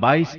22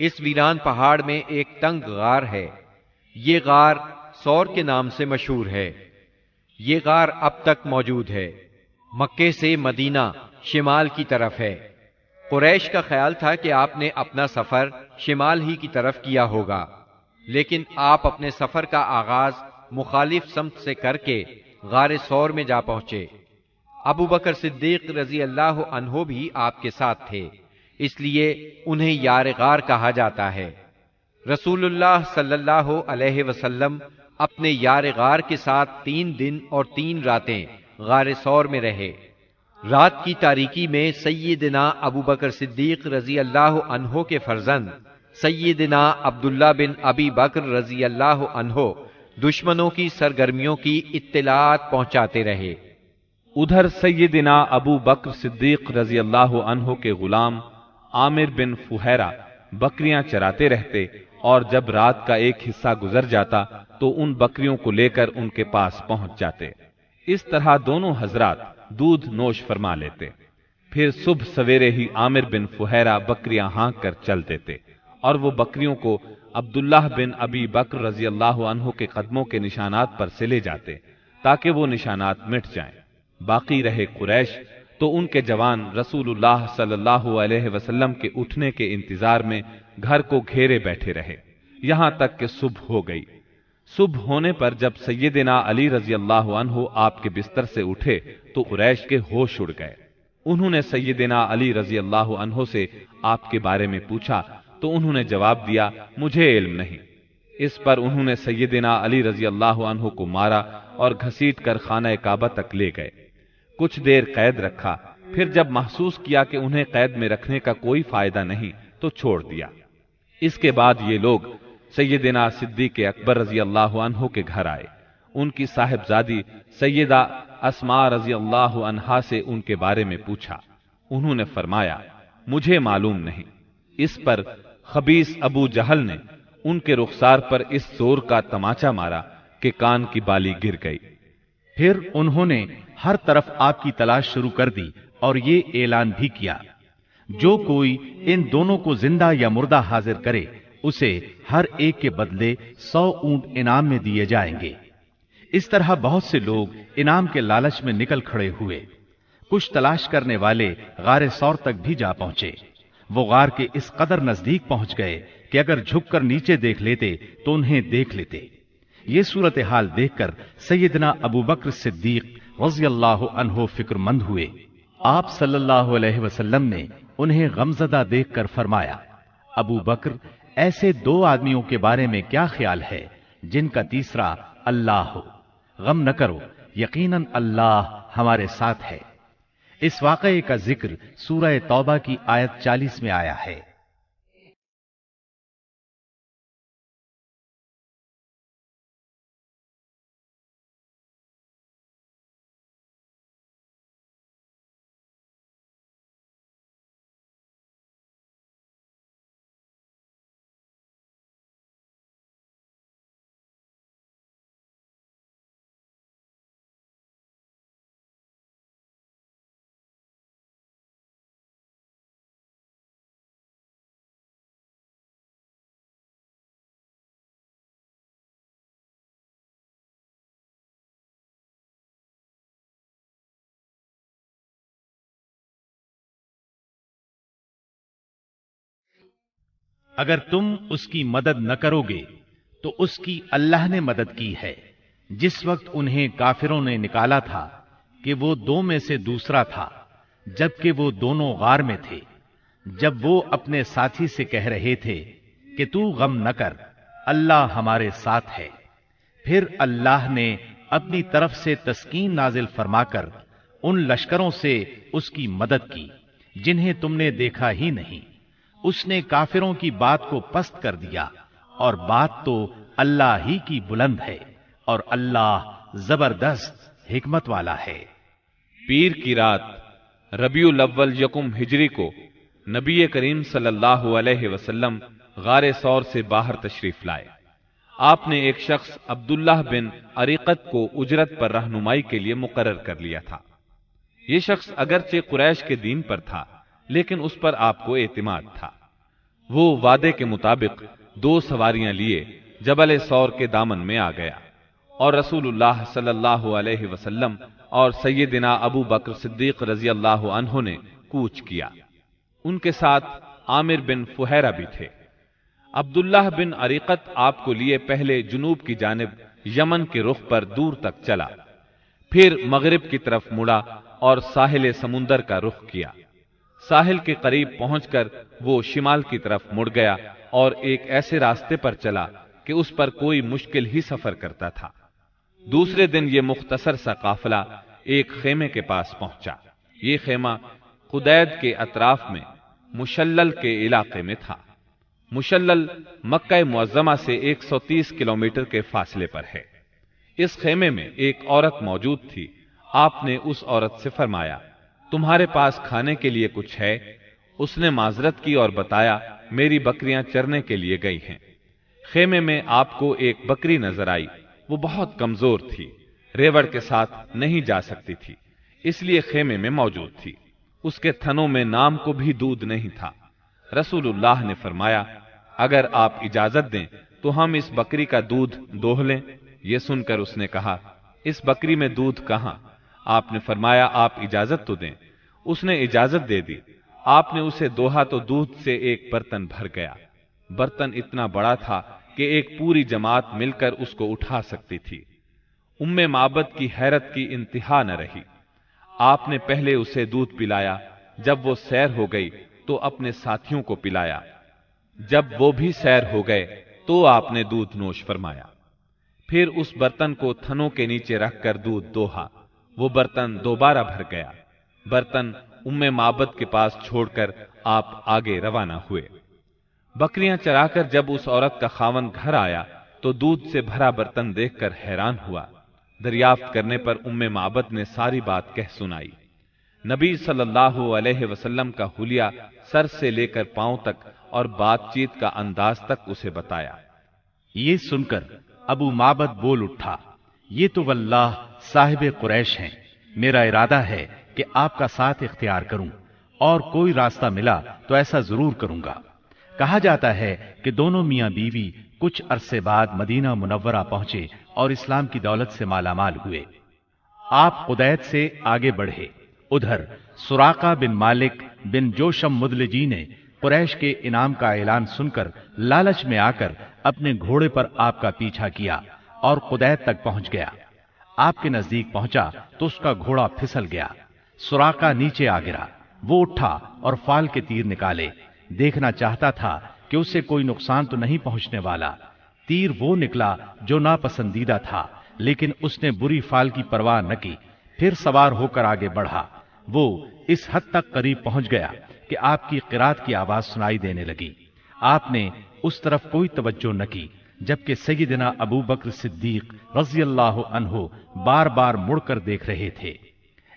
اس ویران پہاڑ میں ایک تنگ غار ہے، یہ غار سور کے نام سے مشہور ہے۔ یہ غار اب تک موجود ہے، مکے سے مدینہ شمال کی طرف ہے۔ قریش کا خیال تھا کہ آپ نے اپنا سفر شمال ہی کی طرف کیا ہوگا، لیکن آپ اپنے سفر کا آغاز مخالف سمت سے کر کے غار سور میں جا پہنچے۔ ابو بکر صدیق رضی اللہ عنہ بھی آپ کے ساتھ تھے، اس لیے انہیں یار غار کہا جاتا ہے۔ رسول اللہ صلی اللہ علیہ وسلم اپنے یار غار کے ساتھ 3 دن اور 3 راتیں غار سور میں رہے۔ رات کی تاریکی میں سیدنا ابو بکر صدیق رضی اللہ عنہ کے فرزند سیدنا عبداللہ بن ابی بکر رضی اللہ عنہ دشمنوں کی سرگرمیوں کی اطلاعات پہنچاتے رہے۔ ادھر سیدنا ابو بکر صدیق رضی اللہ عنہ کے غلام عامر بن فہیرہ بکریاں چراتے رہتے، اور جب رات کا ایک حصہ گزر جاتا تو ان بکریوں کو لے کر ان کے پاس پہنچ جاتے۔ اس طرح دونوں حضرات دودھ نوش فرما لیتے۔ پھر صبح سویرے ہی عامر بن فہیرہ بکریاں ہانک کر چل دیتے، اور وہ بکریوں کو عبداللہ بن ابی بکر رضی اللہ عنہ کے قدموں کے نشانات پر سے لے جاتے تاکہ وہ نشانات مٹ جائیں۔ باقی رہے قریش تو ان کے جوان رسول اللہ صلی اللہ علیہ وسلم کے اٹھنے کے انتظار میں گھر کو گھیرے بیٹھے رہے، یہاں تک کہ صبح ہو گئی۔ صبح ہونے پر جب سیدنا علی رضی اللہ عنہ آپ کے بستر سے اٹھے تو قریش کے ہوش اڑ گئے۔ انہوں نے سیدنا علی رضی اللہ عنہ سے آپ کے بارے میں پوچھا تو انہوں نے جواب دیا، مجھے علم نہیں۔ اس پر انہوں نے سیدنا علی رضی اللہ عنہ کو مارا اور گھسیٹ کر خانہ کعبہ تک لے گئے۔ کچھ دیر قید رکھا، پھر جب محسوس کیا کہ انہیں قید میں رکھنے کا کوئی فائدہ نہیں تو چھوڑ دیا۔ اس کے بعد یہ لوگ سیدنا صدیق اکبر رضی اللہ عنہ کے گھر آئے۔ ان کی صاحبزادی سیدہ اسماء رضی اللہ عنہا سے ان کے بارے میں پوچھا۔ انہوں نے فرمایا، مجھے معلوم نہیں۔ اس پر خبیث ابو جہل نے ان کے رخسار پر اس زور کا تماچا مارا کہ کان کی بالی گر گئی۔ پھر انہوں نے ہر طرف آپ کی تلاش شروع کر دی اور یہ اعلان بھی کیا، جو کوئی ان دونوں کو زندہ یا مردہ حاضر کرے اسے ہر ایک کے بدلے 100 اونٹ انعام میں دیے جائیں گے۔ اس طرح بہت سے لوگ انعام کے لالچ میں نکل کھڑے ہوئے۔ کچھ تلاش کرنے والے غار سور تک بھی جا پہنچے۔ وہ غار کے اس قدر نزدیک پہنچ گئے کہ اگر جھک کر نیچے دیکھ لیتے تو انہیں دیکھ لیتے۔ یہ صورتحال دیکھ کر سیدنا ابو بکر صدیق رضی اللہ عنہ فکر مند ہوئے۔ آپ صلی اللہ علیہ وسلم نے انہیں غمزدہ دیکھ کر فرمایا، ابو بکر، ایسے 2 آدمیوں کے بارے میں کیا خیال ہے جن کا تیسرا اللہ ہو؟ غم نہ کرو، یقیناً اللہ ہمارے ساتھ ہے۔ اس واقعے کا ذکر سورہ توبہ کی آیت 40 میں آیا ہے۔ اگر تم اس کی مدد نہ کرو گے تو اس کی اللہ نے مدد کی ہے، جس وقت انہیں کافروں نے نکالا تھا کہ وہ 2 میں سے دوسرا تھا، جبکہ وہ دونوں غار میں تھے۔ جب وہ اپنے ساتھی سے کہہ رہے تھے کہ تو غم نہ کر، اللہ ہمارے ساتھ ہے، پھر اللہ نے اپنی طرف سے تسکین نازل فرما کر ان لشکروں سے اس کی مدد کی جنہیں تم نے دیکھا ہی نہیں۔ اس نے کافروں کی بات کو پست کر دیا، اور بات تو اللہ ہی کی بلند ہے، اور اللہ زبردست حکمت والا ہے۔ پیر کی رات ربیع الاول 1 ہجری کو نبی کریم صلی اللہ علیہ وسلم غار سور سے باہر تشریف لائے۔ آپ نے ایک شخص عبداللہ بن عریقت کو اجرت پر رہنمائی کے لیے مقرر کر لیا تھا۔ یہ شخص اگرچہ قریش کے دین پر تھا، لیکن اس پر آپ کو اعتماد تھا۔ وہ وعدے کے مطابق 2 سواریاں لیے جبل سور کے دامن میں آ گیا اور رسول اللہ صلی اللہ علیہ وسلم اور سیدنا ابو بکر صدیق رضی اللہ عنہ نے کوچ کیا۔ ان کے ساتھ عامر بن فہیرہ بھی تھے۔ عبداللہ بن عریقت آپ کو لیے پہلے جنوب کی جانب یمن کے رخ پر دور تک چلا، پھر مغرب کی طرف مڑا اور ساحل سمندر کا رخ کیا۔ ساحل کے قریب پہنچ کر وہ شمال کی طرف مڑ گیا اور ایک ایسے راستے پر چلا کہ اس پر کوئی مشکل ہی سفر کرتا تھا۔ دوسرے دن یہ مختصر سا قافلہ ایک خیمے کے پاس پہنچا۔ یہ خیمہ قدید کے اطراف میں مشلل کے علاقے میں تھا۔ مشلل مکہ معظمہ سے 130 کلومیٹر کے فاصلے پر ہے۔ اس خیمے میں ایک عورت موجود تھی۔ آپ نے اس عورت سے فرمایا، تمہارے پاس کھانے کے لیے کچھ ہے؟ اس نے معذرت کی اور بتایا، میری بکریاں چرنے کے لیے گئی ہیں۔ خیمے میں آپ کو ایک بکری نظر آئی۔ وہ بہت کمزور تھی، ریوڑ کے ساتھ نہیں جا سکتی تھی، اس لیے خیمے میں موجود تھی۔ اس کے تھنوں میں نام کو بھی دودھ نہیں تھا۔ رسول اللہ نے فرمایا، اگر آپ اجازت دیں تو ہم اس بکری کا دودھ دوہ لیں۔ یہ سن کر اس نے کہا، اس بکری میں دودھ کہاں؟ آپ نے فرمایا، آپ اجازت تو دیں۔ اس نے اجازت دے دی۔ آپ نے اسے دوہا تو دودھ سے ایک برتن بھر گیا۔ برتن اتنا بڑا تھا کہ ایک پوری جماعت مل کر اس کو اٹھا سکتی تھی۔ ام معبد کی حیرت کی انتہا نہ رہی۔ آپ نے پہلے اسے دودھ پلایا، جب وہ سیر ہو گئی تو اپنے ساتھیوں کو پلایا۔ جب وہ بھی سیر ہو گئے تو آپ نے دودھ نوش فرمایا۔ پھر اس برتن کو تھنوں کے نیچے رکھ کر دودھ دوہا۔ وہ برتن دوبارہ بھر گیا۔ برتن ام معبد کے پاس چھوڑ کر آپ آگے روانہ ہوئے۔ بکریاں چرا کر جب اس عورت کا خاوند گھر آیا تو دودھ سے بھرا برتن دیکھ کر حیران ہوا۔ دریافت کرنے پر ام معبد نے ساری بات کہہ سنائی۔ نبی صلی اللہ علیہ وسلم کا حلیہ سر سے لے کر پاؤں تک اور بات چیت کا انداز تک اسے بتایا۔ یہ سن کر ابو معبد بول اٹھا، یہ تو واللہ صاحب قریش ہیں۔ میرا ارادہ ہے کہ آپ کا ساتھ اختیار کروں، اور کوئی راستہ ملا تو ایسا ضرور کروں گا۔ کہا جاتا ہے کہ دونوں میاں بیوی کچھ عرصے بعد مدینہ منورہ پہنچے اور اسلام کی دولت سے مالا مال ہوئے۔ آپ قدید سے آگے بڑھے۔ ادھر سراقہ بن مالک بن جوشم مدلجی نے قریش کے انعام کا اعلان سن کر لالچ میں آ کر اپنے گھوڑے پر آپ کا پیچھا کیا اور قدید تک پہنچ گیا۔ آپ کے نزدیک پہنچا تو اس کا گھوڑا پھسل گیا۔ سراقہ نیچے آ گرا۔ وہ اٹھا اور فال کے تیر نکالے۔ دیکھنا چاہتا تھا کہ اسے کوئی نقصان تو نہیں پہنچنے والا۔ تیر وہ نکلا جو ناپسندیدہ تھا، لیکن اس نے بری فال کی پرواہ نہ کی۔ پھر سوار ہو کر آگے بڑھا۔ وہ اس حد تک قریب پہنچ گیا کہ آپ کی قرات کی آواز سنائی دینے لگی۔ آپ نے اس طرف کوئی توجہ نہ کی، جبکہ سیدنا ابو بکر صدیق رضی اللہ عنہ بار بار مڑ کر دیکھ رہے تھے۔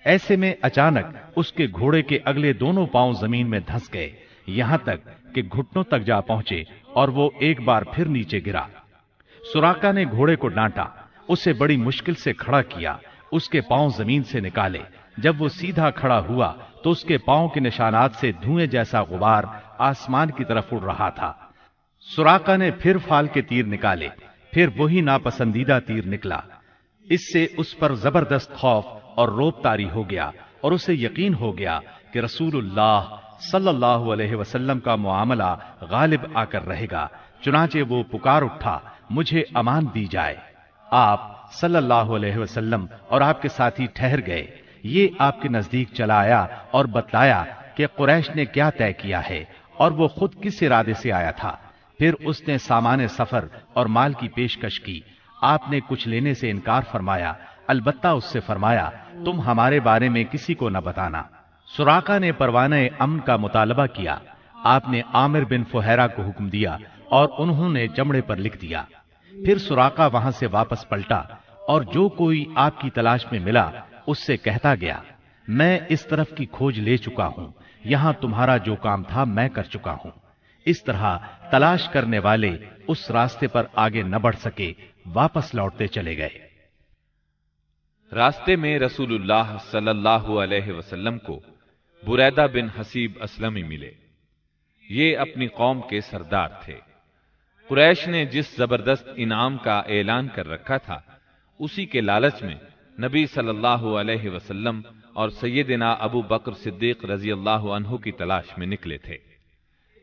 ایسے میں اچانک اس کے گھوڑے کے اگلے دونوں پاؤں زمین میں دھنس گئے، یہاں تک کہ گھٹنوں تک جا پہنچے اور وہ ایک بار پھر نیچے گرا۔ سراقہ نے گھوڑے کو ڈانٹا، اسے بڑی مشکل سے کھڑا کیا، اس کے پاؤں زمین سے نکالے۔ جب وہ سیدھا کھڑا ہوا تو اس کے پاؤں کے نشانات سے دھوئیں جیسا غبار آسمان کی طرف اڑ رہا تھا۔ سراقہ نے پھر فال کے تیر نکالے، پھر وہی ناپسندیدہ تیر نکلا۔ اس سے اس پر زبردست خوف اور روب طاری ہو گیا اور اسے یقین ہو گیا کہ رسول اللہ صلی اللہ علیہ وسلم کا معاملہ غالب آ کر رہے گا۔ چنانچہ وہ پکار اٹھا، مجھے امان دی جائے۔ آپ صلی اللہ علیہ وسلم اور آپ کے ساتھی ٹھہر گئے۔ یہ آپ کے نزدیک چلا آیا اور بتلایا کہ قریش نے کیا طے کیا ہے اور وہ خود کس ارادے سے آیا تھا۔ پھر اس نے سامان سفر اور مال کی پیشکش کی۔ آپ نے کچھ لینے سے انکار فرمایا، البتہ اس سے فرمایا، تم ہمارے بارے میں کسی کو نہ بتانا۔ سراقہ نے پروانہ امن کا مطالبہ کیا۔ آپ نے عامر بن فہیرہ کو حکم دیا اور انہوں نے چمڑے پر لکھ دیا۔ پھر سراقہ وہاں سے واپس پلٹا اور جو کوئی آپ کی تلاش میں ملا اس سے کہتا گیا، میں اس طرف کی کھوج لے چکا ہوں، یہاں تمہارا جو کام تھا میں کر چکا ہوں۔ اس طرح تلاش کرنے والے اس راستے پر آگے نہ بڑھ سکے، واپس لوٹتے چلے گئے۔ راستے میں رسول اللہ صلی اللہ علیہ وسلم کو بریدہ بن حسیب اسلمی ملے۔ یہ اپنی قوم کے سردار تھے۔ قریش نے جس زبردست انعام کا اعلان کر رکھا تھا، اسی کے لالچ میں نبی صلی اللہ علیہ وسلم اور سیدنا ابو بکر صدیق رضی اللہ عنہ کی تلاش میں نکلے تھے،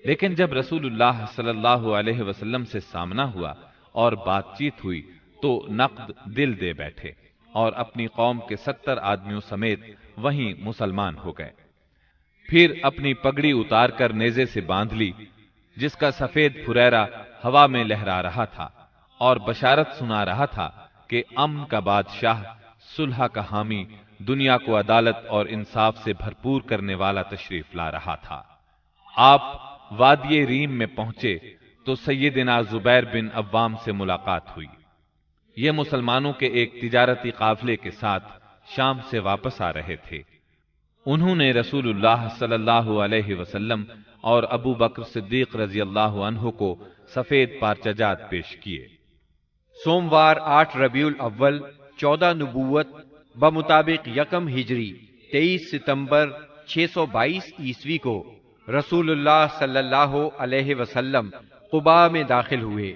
لیکن جب رسول اللہ صلی اللہ علیہ وسلم سے سامنا ہوا اور بات چیت ہوئی تو نقد دل دے بیٹھے اور اپنی قوم کے 70 آدمیوں سمیت وہیں مسلمان ہو گئے۔ پھر اپنی پگڑی اتار کر نیزے سے باندھ لی، جس کا سفید پھریرا ہوا میں لہرا رہا تھا، اور بشارت سنا رہا تھا کہ امن کا بادشاہ، صلح کا حامی، دنیا کو عدالت اور انصاف سے بھرپور کرنے والا تشریف لا رہا تھا۔ آپ وادی ریم میں پہنچے تو سیدنا زبیر بن عوام سے ملاقات ہوئی۔ یہ مسلمانوں کے ایک تجارتی قافلے کے ساتھ شام سے واپس آ رہے تھے۔ انہوں نے رسول اللہ صلی اللہ علیہ وسلم اور ابو بکر صدیق رضی اللہ عنہ کو سفید پارچجات پیش کیے۔ سوموار 8 ربیع الاول 14 نبوت بمطابق 1 ہجری 23 ستمبر 622 عیسوی کو رسول اللہ صلی اللہ علیہ وسلم قباء میں داخل ہوئے۔